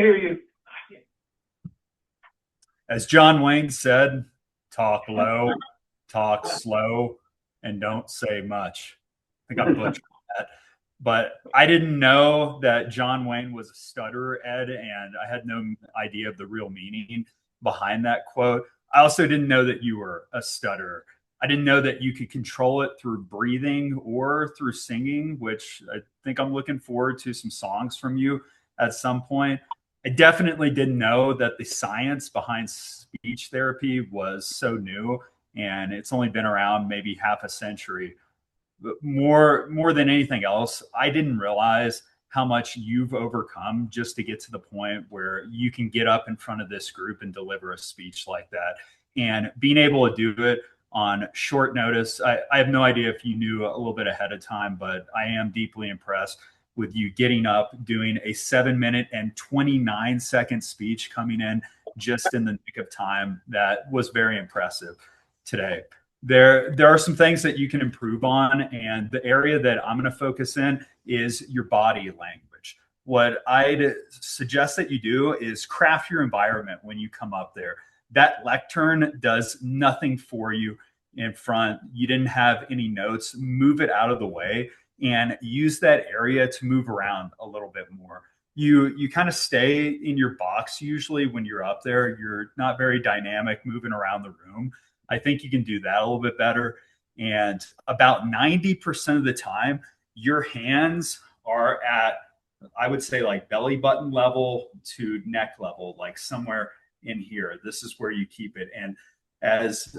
hear you. As John Wayne said, talk low, talk slow, and don't say much. I think I butchered that. But I didn't know that John Wayne was a stutterer, Ed, and I had no idea of the real meaning behind that quote. I also didn't know that you were a stutterer. I didn't know that you could control it through breathing or through singing, which I think I'm looking forward to some songs from you at some point. I definitely didn't know that the science behind speech therapy was so new, and it's only been around maybe half a century. But more than anything else, I didn't realize how much you've overcome just to get to the point where you can get up in front of this group and deliver a speech like that. And being able to do it on short notice, I have no idea if you knew a little bit ahead of time, but I am deeply impressed with you getting up, doing a 7 minute and 29-second speech coming in just in the nick of time. That was very impressive today. There are some things that you can improve on, and the area that I'm going to focus in is your body language. What I'd suggest that you do is craft your environment when you come up there. That lectern does nothing for you in front. You didn't have any notes. Move it out of the way and use that area to move around a little bit more. You kind of stay in your box usually when you're up there. You're not very dynamic moving around the room. I think you can do that a little bit better. And about 90% of the time, your hands are at, I would say, like belly button level to neck level, like somewhere in here. This is where you keep it. And as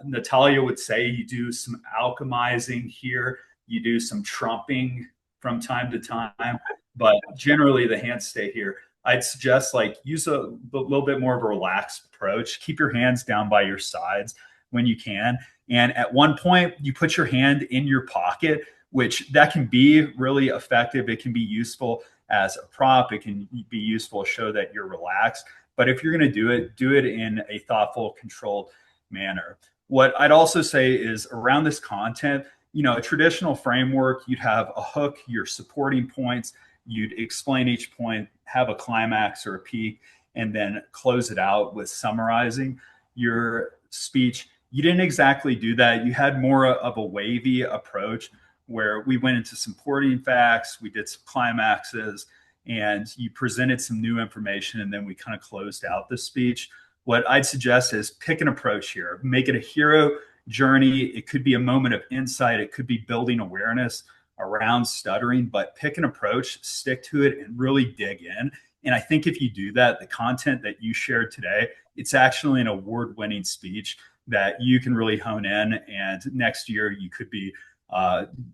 Natalia would say, you do some alchemizing here, you do some trumping from time to time, but generally the hands stay here. I'd suggest like use a little bit more of a relaxed approach. Keep your hands down by your sides when you can. And at one point, you put your hand in your pocket, which that can be really effective. It can be useful as a prop. It can be useful to show that you're relaxed. But if you're going to do it in a thoughtful, controlled manner. What I'd also say is around this content, a traditional framework, you'd have a hook, your supporting points, you'd explain each point, have a climax or a peak, and then close it out with summarizing your speech. You didn't exactly do that. You had more of a wavy approach where we went into supporting facts, we did some climaxes, and you presented some new information, and then we kind of closed out the speech. What I'd suggest is pick an approach here. Make it a hero journey. It could be a moment of insight. It could be building awareness around stuttering, but pick an approach, stick to it, and really dig in. And I think if you do that, the content that you shared today, it's actually an award-winning speech that you can really hone in. And next year, you could be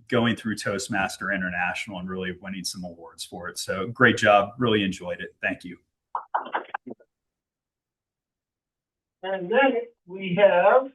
going through Toastmaster International and really winning some awards for it. So great job. Really enjoyed it. Thank you. And then we have